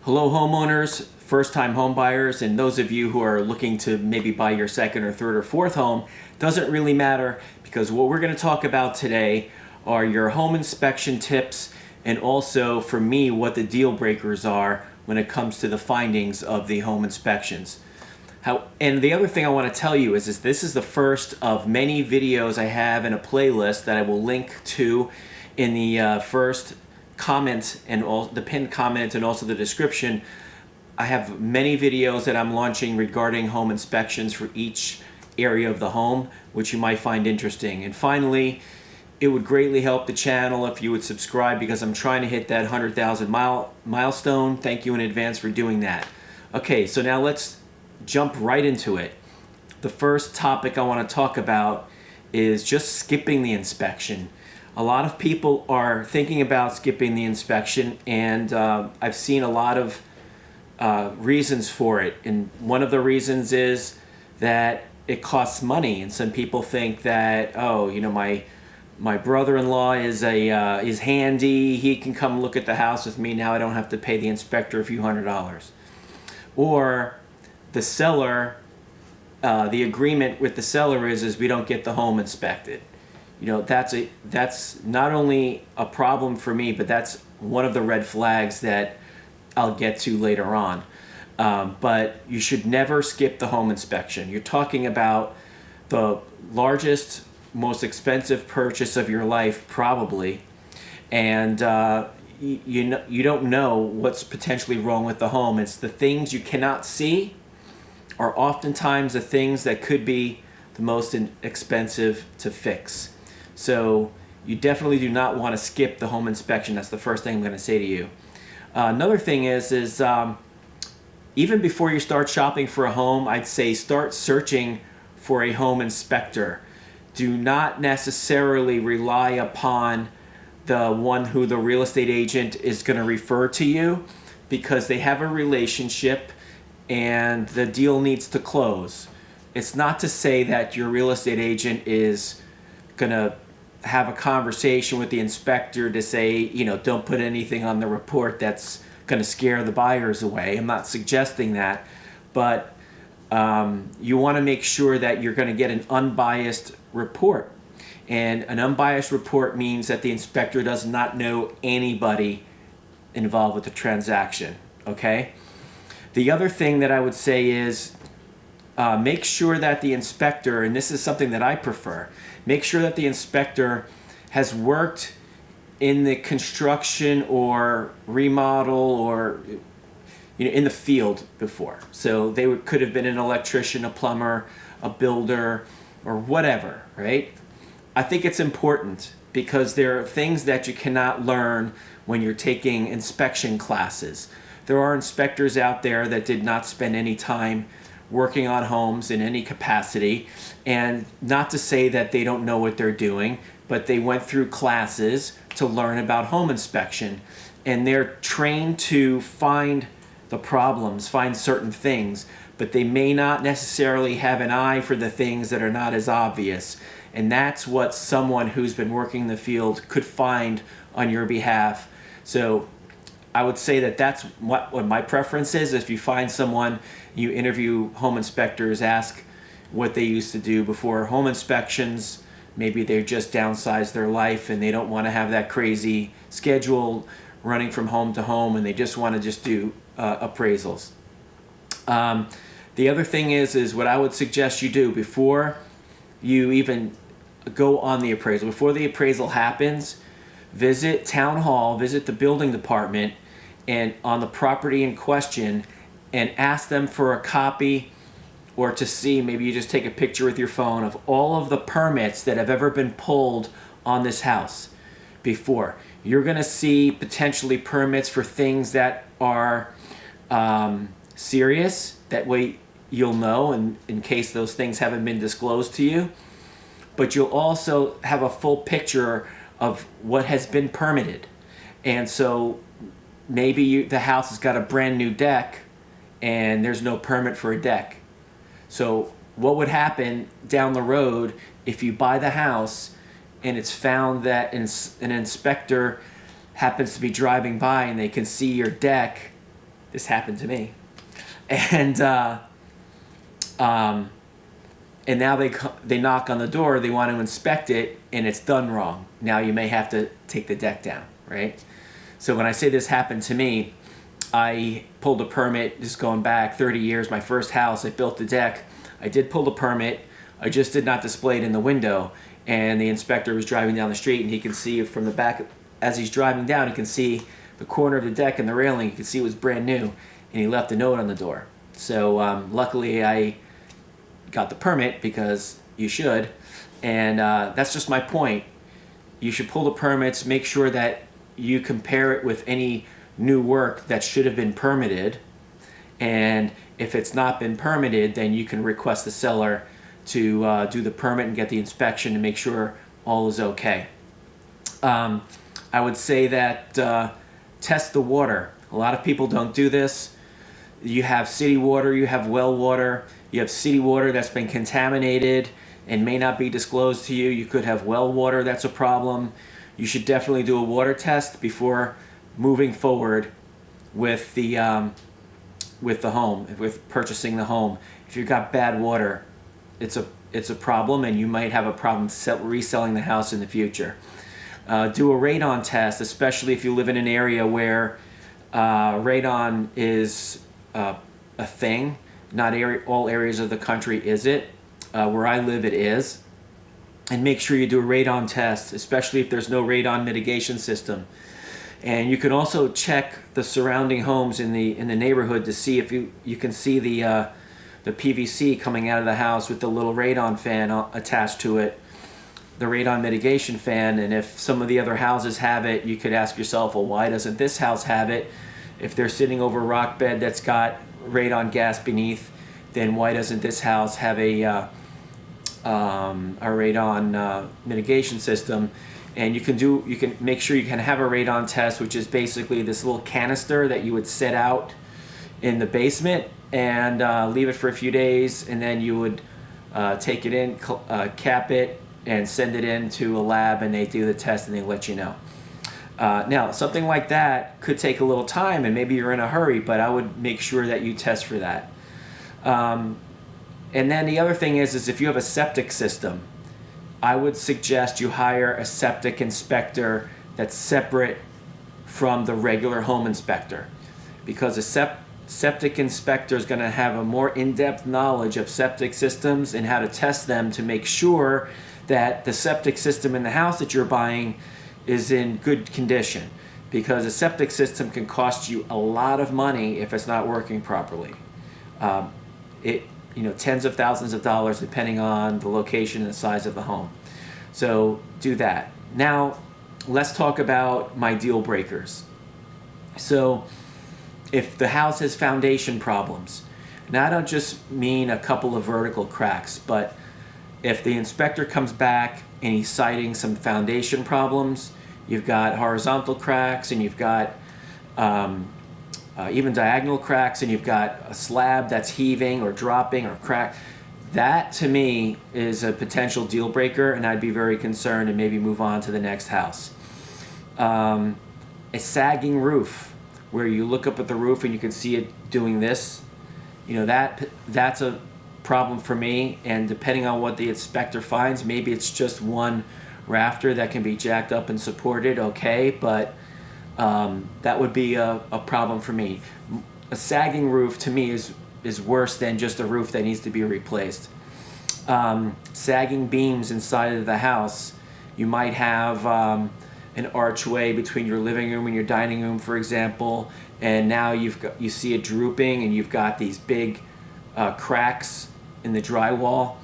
Hello homeowners, first-time home buyers, and those of you who are looking to maybe buy your second or third or fourth home. Doesn't really matter, because what we're going to talk about today are your home inspection tips, and also for me what the deal breakers are when it comes to the findings of the home inspections. And the other thing I want to tell you is this is the first of many videos I have in a playlist that I will link to in the first comment and all the pinned comment and also the description. I have many videos that I'm launching regarding home inspections for each area of the home, which you might find interesting. And finally, it would greatly help the channel if you would subscribe, because I'm trying to hit that 100,000 milestone. Thank you in advance for doing that. Okay, so now let's jump right into it. The first topic I want to talk about is just skipping the inspection. A lot of people are thinking about skipping the inspection, and I've seen a lot of reasons for it. And one of the reasons is that it costs money, and some people think that, oh, you know, my brother-in-law is handy, he can come look at the house with me, now I don't have to pay the inspector a few $100s. Or the seller, the agreement with the seller is we don't get the home inspected. You know, that's not only a problem for me, but that's one of the red flags that I'll get to later on. But you should never skip the home inspection. You're talking about the largest, most expensive purchase of your life, probably, and you don't know what's potentially wrong with the home. It's the things you cannot see are oftentimes the things that could be the most expensive to fix. So you definitely do not want to skip the home inspection. That's the first thing I'm going to say to you. Another thing is even before you start shopping for a home, I'd say start searching for a home inspector. Do not necessarily rely upon the one who the real estate agent is going to refer to you, because they have a relationship and the deal needs to close. It's not to say that your real estate agent is going to have a conversation with the inspector to say, you know, don't put anything on the report that's going to scare the buyers away. I'm not suggesting that, but you want to make sure that you're going to get an unbiased report. And an unbiased report means that the inspector does not know anybody involved with the transaction, okay? The other thing that I would say is make sure that the inspector, and this is something that I prefer, make sure that the inspector has worked in the construction or remodel or, you know, in the field before. So they could have been an electrician, a plumber, a builder, or whatever, right? I think it's important, because there are things that you cannot learn when you're taking inspection classes. There are inspectors out there that did not spend any time working on homes in any capacity, and not to say that they don't know what they're doing, but they went through classes to learn about home inspection, and they're trained to find the problems, find certain things, but they may not necessarily have an eye for the things that are not as obvious. And that's what someone who's been working in the field could find on your behalf. So I would say that that's what my preference is. If you find someone, you interview home inspectors, ask what they used to do before home inspections. Maybe they just downsized their life and they don't want to have that crazy schedule running from home to home, and they just want to do appraisals. The other thing is what I would suggest you do before you even go on the appraisal, before the appraisal happens, visit town hall, visit the building department and on the property in question, and ask them for a copy, or to see, maybe you just take a picture with your phone of all of the permits that have ever been pulled on this house before. You're going to see potentially permits for things that are serious. That way you'll know, in case those things haven't been disclosed to you. But you'll also have a full picture of what has been permitted. And so maybe the house has got a brand new deck and there's no permit for a deck. So what would happen down the road if you buy the house and it's found that an inspector happens to be driving by and they can see your deck This happened to me. And and now they knock on the door, they want to inspect it, and it's done wrong. Now you may have to take the deck down, right? So when I say this happened to me, I pulled a permit, just going back 30 years, my first house, I built the deck. I did pull the permit, I just did not display it in the window, and the inspector was driving down the street, and he can see from the back, as he's driving down, he can see the corner of the deck and the railing, you can see it was brand new, and he left a note on the door. So luckily I got the permit, because you should, and that's just my point. You should pull the permits, make sure that you compare it with any new work that should have been permitted, and if it's not been permitted, then you can request the seller to do the permit and get the inspection to make sure all is okay. I would say that test the water. A lot of people don't do this. You have city water, you have well water, you have city water that's been contaminated and may not be disclosed to you. You could have well water that's a problem. You should definitely do a water test before moving forward with the home, with purchasing the home. If you've got bad water, it's a problem, and you might have a problem reselling the house in the future. Do a radon test, especially if you live in an area where radon is a thing. Not all areas of the country is it. Where I live, it is. And make sure you do a radon test, especially if there's no radon mitigation system. And you can also check the surrounding homes in the neighborhood to see if you can see the PVC coming out of the house with the little radon fan attached to it, the radon mitigation fan. And if some of the other houses have it, you could ask yourself, well, why doesn't this house have it? If they're sitting over a rock bed that's got radon gas beneath, then why doesn't this house have a radon mitigation system? And you can make sure you can have a radon test, which is basically this little canister that you would set out in the basement and leave it for a few days, and then you would take it in, cap it, and send it in to a lab, and they do the test and they let you know. Now, something like that could take a little time, and maybe you're in a hurry, but I would make sure that you test for that. And then the other thing is if you have a septic system, I would suggest you hire a septic inspector that's separate from the regular home inspector, because a septic inspector is going to have a more in-depth knowledge of septic systems and how to test them to make sure that the septic system in the house that you're buying is in good condition, because a septic system can cost you a lot of money if it's not working properly. Tens of thousands of dollars depending on the location and the size of the home. So do that. Now, let's talk about my deal breakers. So if the house has foundation problems, now I don't just mean a couple of vertical cracks, but if the inspector comes back and he's citing some foundation problems, you've got horizontal cracks, and you've got even diagonal cracks, and you've got a slab that's heaving or dropping or cracked. That, to me, is a potential deal breaker, and I'd be very concerned and maybe move on to the next house. A sagging roof, where you look up at the roof and you can see it doing this, that's a problem for me, and depending on what the inspector finds, maybe it's just one rafter that can be jacked up and supported, okay, but that would be a problem for me. A sagging roof, to me, is worse than just a roof that needs to be replaced. Sagging beams inside of the house. You might have an archway between your living room and your dining room, for example, and now you see it drooping, and you've got these big cracks in the drywall.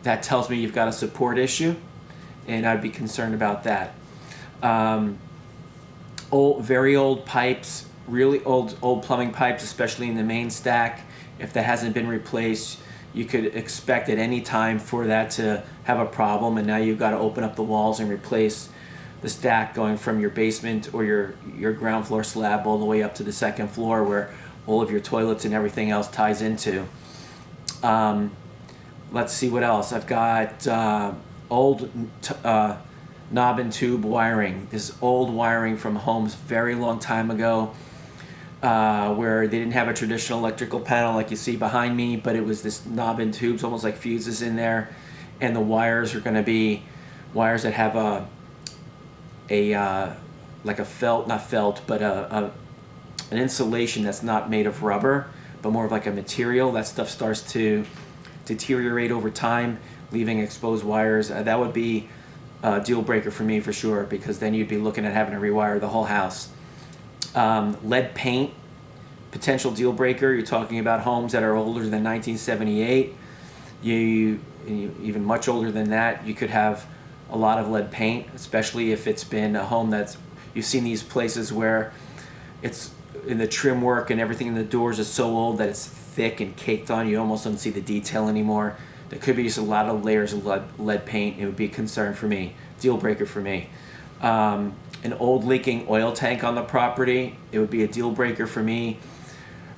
That tells me you've got a support issue, and I'd be concerned about that. Very old pipes, really old plumbing pipes, especially in the main stack. If that hasn't been replaced, you could expect at any time for that to have a problem, and now you've got to open up the walls and replace the stack going from your basement or your ground floor slab all the way up to the second floor where all of your toilets and everything else ties into. Let's see what else. I've got old knob and tube wiring. This old wiring from homes very long time ago. where they didn't have a traditional electrical panel like you see behind me, but it was this knob and tubes, almost like fuses in there, and the wires are going to be wires that have like a felt, not felt, but an insulation that's not made of rubber, but more of like a material. That stuff starts to deteriorate over time, leaving exposed wires. That would be a deal breaker for me for sure, because then you'd be looking at having to rewire the whole house. Lead paint, potential deal breaker. You're talking about homes that are older than 1978. You even much older than that, you could have a lot of lead paint, especially if it's been a home that's, you've seen these places where it's in the trim work and everything in the doors is so old that it's thick and caked on, you almost don't see the detail anymore. There could be just a lot of layers of lead paint. It would be a concern for me, deal breaker for me. An old leaking oil tank on the property, it would be a deal breaker for me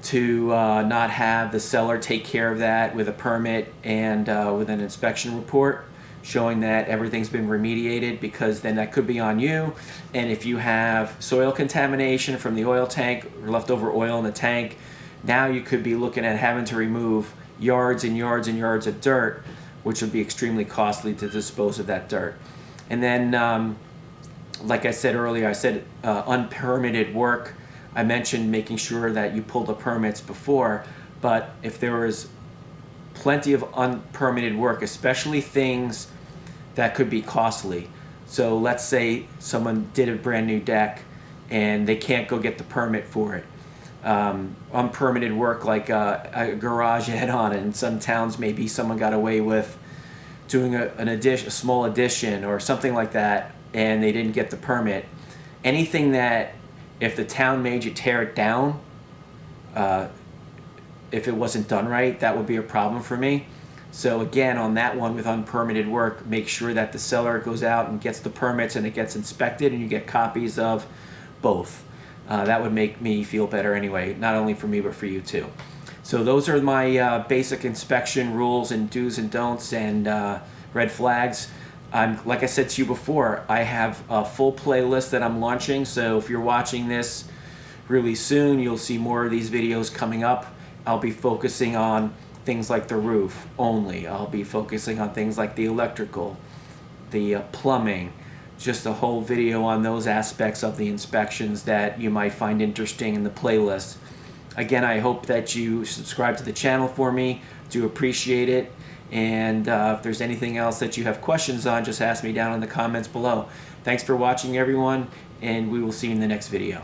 to not have the seller take care of that with a permit and with an inspection report showing that everything's been remediated, because then that could be on you. And if you have soil contamination from the oil tank or leftover oil in the tank, now you could be looking at having to remove yards and yards and yards of dirt, which would be extremely costly to dispose of that dirt. And then like I said earlier, I said unpermitted work. I mentioned making sure that you pull the permits before, but if there was plenty of unpermitted work, especially things that could be costly. So let's say someone did a brand new deck and they can't go get the permit for it. Unpermitted work like a garage add-on, in some towns maybe someone got away with doing a small addition or something like that, and they didn't get the permit. Anything that, if the town made you tear it down, if it wasn't done right, that would be a problem for me. So again, on that one with unpermitted work, make sure that the seller goes out and gets the permits and it gets inspected and you get copies of both. That would make me feel better anyway, not only for me but for you too. So those are my basic inspection rules and do's and don'ts and red flags. Like I said to you before, I have a full playlist that I'm launching, so if you're watching this really soon, you'll see more of these videos coming up. I'll be focusing on things like the roof only. I'll be focusing on things like the electrical, the plumbing, just a whole video on those aspects of the inspections that you might find interesting in the playlist. Again, I hope that you subscribe to the channel for me. Do appreciate it. And if there's anything else that you have questions on, just ask me down in the comments below. Thanks for watching, everyone, and we will see you in the next video.